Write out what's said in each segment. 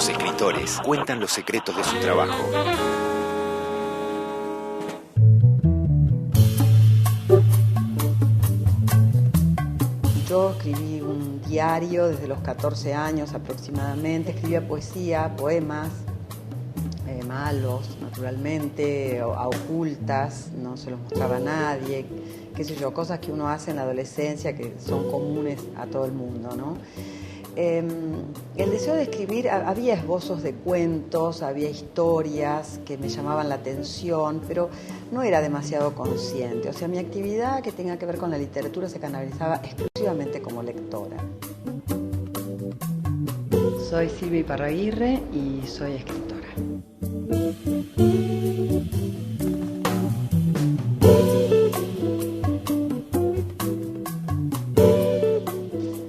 Los escritores cuentan los secretos de su trabajo. Yo escribí un diario desde los 14 años aproximadamente, escribía poesía, poemas, malos, naturalmente, a ocultas, no se los mostraba a nadie, qué sé yo, cosas que uno hace en la adolescencia que son comunes a todo el mundo, ¿no? El deseo de escribir, había esbozos de cuentos, había historias que me llamaban la atención, pero no era demasiado consciente. O sea, mi actividad que tenga que ver con la literatura se canalizaba exclusivamente como lectora. Soy Silvia Iparraguirre y soy escritora.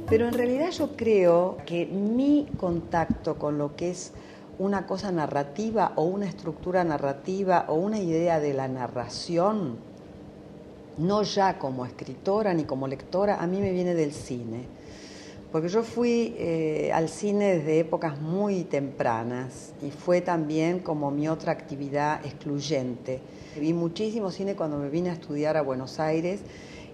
Pero en realidad yo creo que mi contacto con lo que es una cosa narrativa o una estructura narrativa o una idea de la narración, no ya como escritora ni como lectora, a mí me viene del cine. Porque yo fui al cine desde épocas muy tempranas y fue también como mi otra actividad excluyente. Vi muchísimo cine cuando me vine a estudiar a Buenos Aires,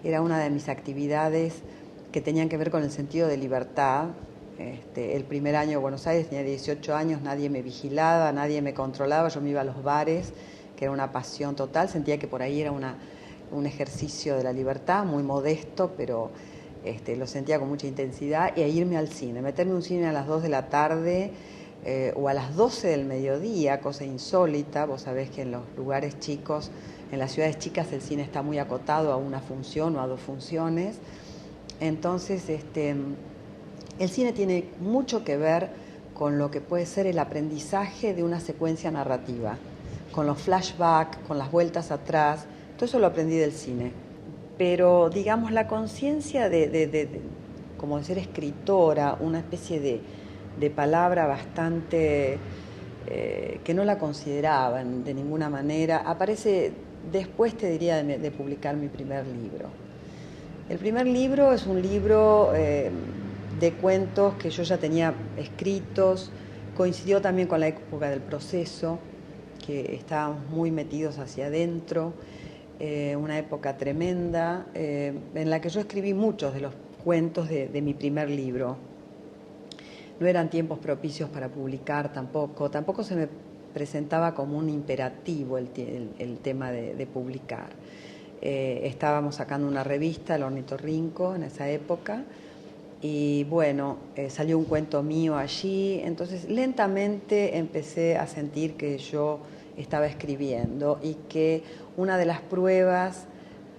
era una de mis actividades que tenían que ver con el sentido de libertad. El primer año de Buenos Aires tenía 18 años, nadie me vigilaba, nadie me controlaba, yo me iba a los bares, que era una pasión total, sentía que por ahí era un ejercicio de la libertad, muy modesto, pero lo sentía con mucha intensidad, y a irme al cine, meterme un cine a las 2 de la tarde o a las 12 del mediodía, cosa insólita. Vos sabés que en los lugares chicos, en las ciudades chicas, el cine está muy acotado a una función o a 2 funciones. Entonces, el cine tiene mucho que ver con lo que puede ser el aprendizaje de una secuencia narrativa, con los flashbacks, con las vueltas atrás. Todo eso lo aprendí del cine. Pero, digamos, la conciencia como de ser escritora, una especie de palabra bastante que no la consideraban de ninguna manera, aparece después, te diría, de publicar mi primer libro. El primer libro es un libro de cuentos que yo ya tenía escritos, coincidió también con la época del proceso, que estábamos muy metidos hacia adentro, una época tremenda, en la que yo escribí muchos de los cuentos de mi primer libro. No eran tiempos propicios para publicar tampoco se me presentaba como un imperativo el tema de publicar. Estábamos sacando una revista, El Ornitorrinco, en esa época, y bueno, salió un cuento mío allí, entonces lentamente empecé a sentir que yo estaba escribiendo y que una de las pruebas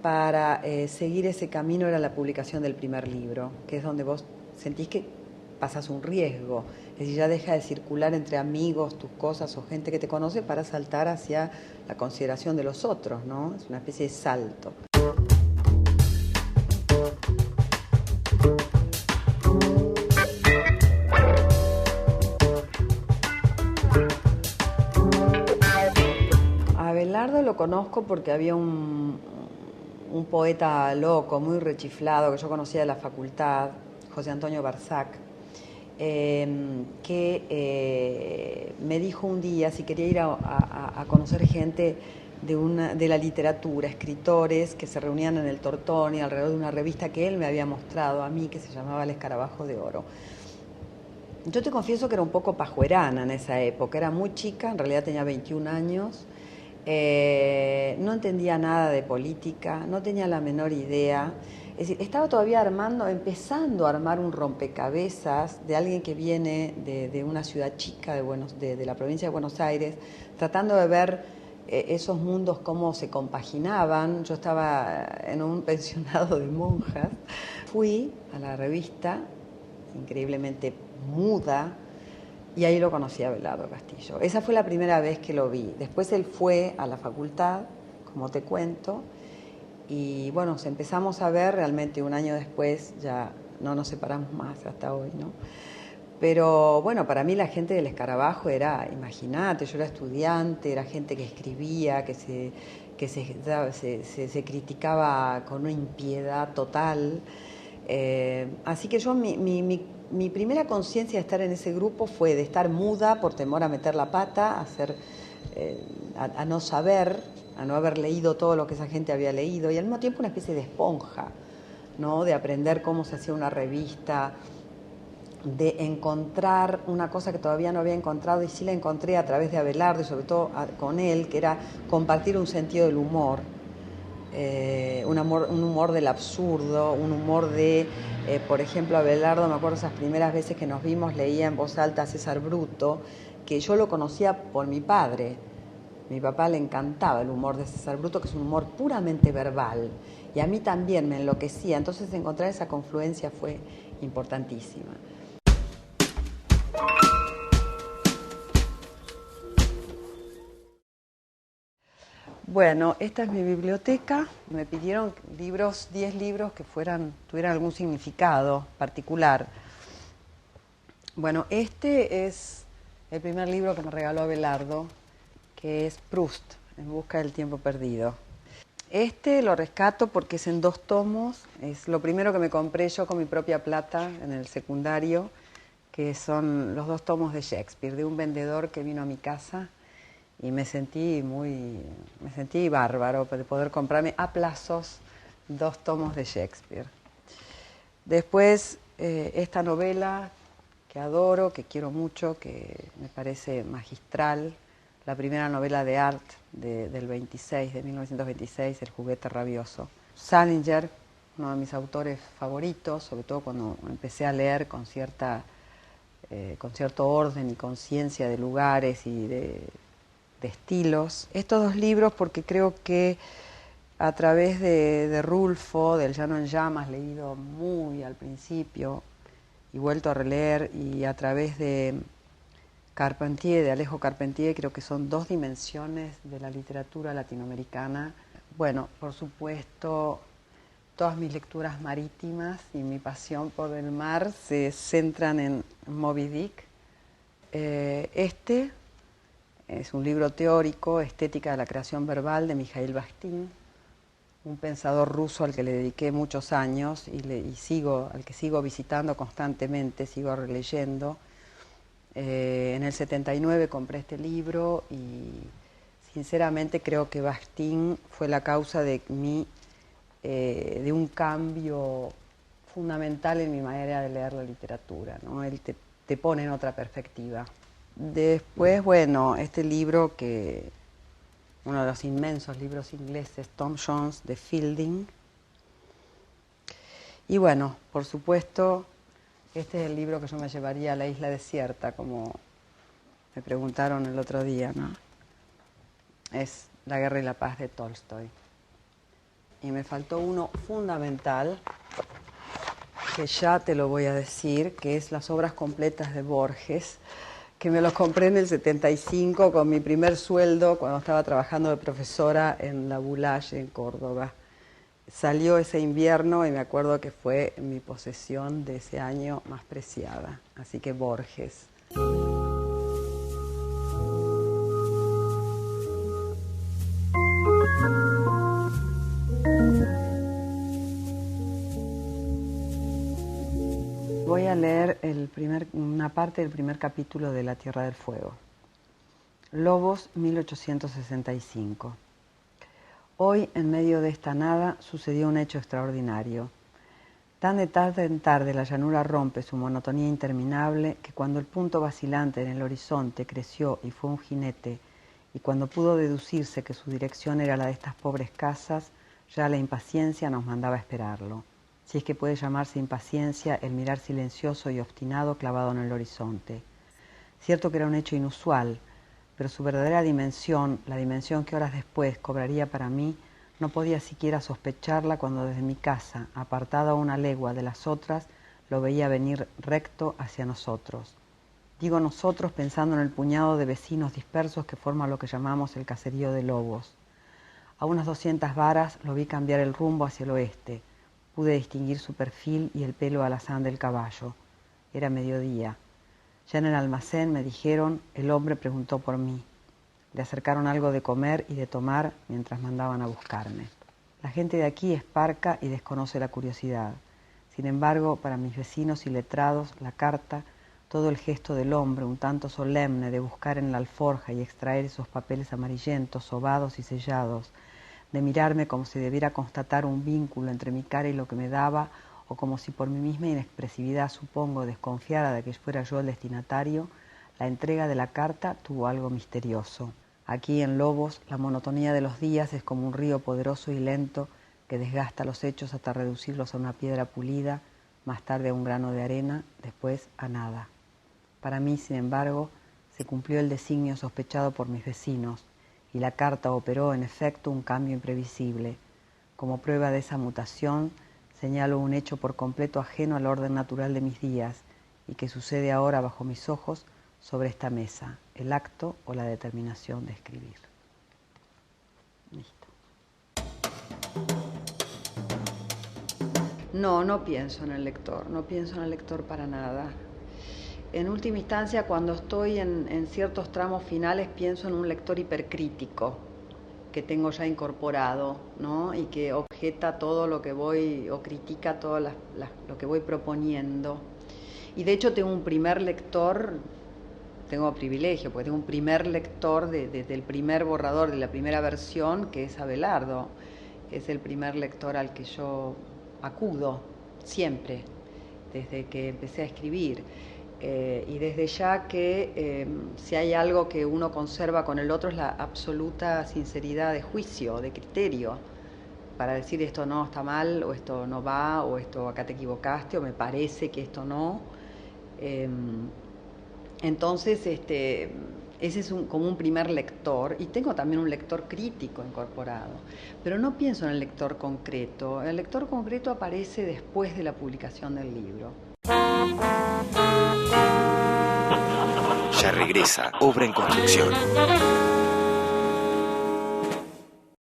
para seguir ese camino era la publicación del primer libro, que es donde vos sentís que pasas un riesgo, es decir, ya deja de circular entre amigos tus cosas o gente que te conoce para saltar hacia la consideración de los otros, ¿no? Es una especie de salto. A Abelardo lo conozco porque había un poeta loco, muy rechiflado, que yo conocía de la facultad, José Antonio Barzac, que me dijo un día si quería ir a conocer gente de la literatura, escritores que se reunían en el Tortoni alrededor de una revista que él me había mostrado a mí, que se llamaba El Escarabajo de Oro. Yo te confieso que era un poco pajuerana en esa época, era muy chica, en realidad tenía 21 años, no entendía nada de política, no tenía la menor idea. Es decir, estaba todavía empezando a armar un rompecabezas de alguien que viene de una ciudad chica de la provincia de Buenos Aires, tratando de ver esos mundos cómo se compaginaban. Yo estaba en un pensionado de monjas. Fui a la revista, increíblemente muda, y ahí lo conocí a Abelardo Castillo. Esa fue la primera vez que lo vi. Después él fue a la facultad, como te cuento, y bueno, nos empezamos a ver realmente un año después, ya no nos separamos más hasta hoy, ¿no? Pero bueno, para mí la gente del Escarabajo era, imagínate, yo era estudiante, era gente que escribía, que se criticaba con una impiedad total. Así que yo mi Mi primera conciencia de estar en ese grupo fue de estar muda por temor a meter la pata, a no saber, a no haber leído todo lo que esa gente había leído, y al mismo tiempo una especie de esponja, ¿no? De aprender cómo se hacía una revista, de encontrar una cosa que todavía no había encontrado, y sí la encontré a través de Abelardo y sobre todo con él, que era compartir un sentido del humor. Un humor del absurdo, un humor de, por ejemplo, Abelardo, me acuerdo esas primeras veces que nos vimos, leía en voz alta a César Bruto, que yo lo conocía por mi padre. Mi papá le encantaba el humor de César Bruto, que es un humor puramente verbal, y a mí también me enloquecía, entonces encontrar esa confluencia fue importantísima. Bueno, esta es mi biblioteca. Me pidieron 10 libros que tuvieran algún significado particular. Bueno, este es el primer libro que me regaló Abelardo, que es Proust, En busca del tiempo perdido. Este lo rescato porque es en 2 tomos, es lo primero que me compré yo con mi propia plata en el secundario, que son los 2 tomos de Shakespeare, de un vendedor que vino a mi casa. Y me sentí bárbaro de poder comprarme a plazos 2 tomos de Shakespeare. Después, esta novela que adoro, que quiero mucho, que me parece magistral, la primera novela de Art de 1926, El juguete rabioso. Salinger, uno de mis autores favoritos, sobre todo cuando empecé a leer con cierto orden y conciencia de lugares y de estilos. Estos 2 libros porque creo que a través de Rulfo, del Llano en Llamas, leído muy al principio y vuelto a releer, y a través de Carpentier, de Alejo Carpentier, creo que son 2 dimensiones de la literatura latinoamericana. Bueno, por supuesto, todas mis lecturas marítimas y mi pasión por el mar se centran en Moby Dick. Este es un libro teórico, Estética de la creación verbal, de Mikhail Bakhtin, un pensador ruso al que le dediqué muchos años al que sigo visitando constantemente, sigo releyendo. En el 79 compré este libro y sinceramente creo que Bakhtin fue la causa de un cambio fundamental en mi manera de leer la literatura, ¿no? Él te pone en otra perspectiva. Después, bueno, este libro uno de los inmensos libros ingleses, Tom Jones, de Fielding. Y bueno, por supuesto, este es el libro que yo me llevaría a la isla desierta, como me preguntaron el otro día, ¿no? Es La guerra y la paz de Tolstoy. Y me faltó uno fundamental, que ya te lo voy a decir, que es Las obras completas de Borges, que me lo compré en el 75 con mi primer sueldo cuando estaba trabajando de profesora en la Boulaye en Córdoba. Salió ese invierno y me acuerdo que fue mi posesión de ese año más preciada. Así que Borges. Voy a leer una parte del primer capítulo de La Tierra del Fuego. Lobos, 1865. Hoy, en medio de esta nada, sucedió un hecho extraordinario. Tan de tarde en tarde la llanura rompe su monotonía interminable que cuando el punto vacilante en el horizonte creció y fue un jinete, y cuando pudo deducirse que su dirección era la de estas pobres casas, ya la impaciencia nos mandaba esperarlo. Si es que puede llamarse impaciencia el mirar silencioso y obstinado clavado en el horizonte. Cierto que era un hecho inusual, pero su verdadera dimensión, la dimensión que horas después cobraría para mí, no podía siquiera sospecharla cuando desde mi casa, apartada a una legua de las otras, lo veía venir recto hacia nosotros. Digo nosotros pensando en el puñado de vecinos dispersos que forma lo que llamamos el caserío de Lobos. A unas 200 varas lo vi cambiar el rumbo hacia el oeste. Pude distinguir su perfil y el pelo alazán del caballo. Era mediodía. Ya en el almacén me dijeron, el hombre preguntó por mí. Le acercaron algo de comer y de tomar mientras mandaban a buscarme. La gente de aquí es parca y desconoce la curiosidad. Sin embargo, para mis vecinos y letrados, la carta, todo el gesto del hombre, un tanto solemne, de buscar en la alforja y extraer esos papeles amarillentos, sobados y sellados, de mirarme como si debiera constatar un vínculo entre mi cara y lo que me daba, o como si por mi misma inexpresividad, supongo, desconfiara de que fuera yo el destinatario, la entrega de la carta tuvo algo misterioso. Aquí en Lobos, la monotonía de los días es como un río poderoso y lento que desgasta los hechos hasta reducirlos a una piedra pulida, más tarde a un grano de arena, después a nada. Para mí, sin embargo, se cumplió el designio sospechado por mis vecinos, y la carta operó, en efecto, un cambio imprevisible. Como prueba de esa mutación, señalo un hecho por completo ajeno al orden natural de mis días, y que sucede ahora bajo mis ojos sobre esta mesa, el acto o la determinación de escribir. Listo. No pienso en el lector, no pienso en el lector para nada. En última instancia, cuando estoy en ciertos tramos finales, pienso en un lector hipercrítico que tengo ya incorporado, ¿no? Y que objeta todo lo que voy, o critica todo lo que voy proponiendo. Y de hecho tengo un primer lector, tengo privilegio, porque tengo un primer lector desde el primer borrador, de la primera versión, que es Abelardo, que es el primer lector al que yo acudo siempre, desde que empecé a escribir. Y desde ya que si hay algo que uno conserva con el otro es la absoluta sinceridad de juicio, de criterio, para decir esto no está mal, o esto no va, o esto acá te equivocaste, o me parece que esto no. Entonces, ese es como un primer lector, y tengo también un lector crítico incorporado, pero no pienso en el lector concreto. El lector concreto aparece después de la publicación del libro. Ya regresa Obra en Construcción.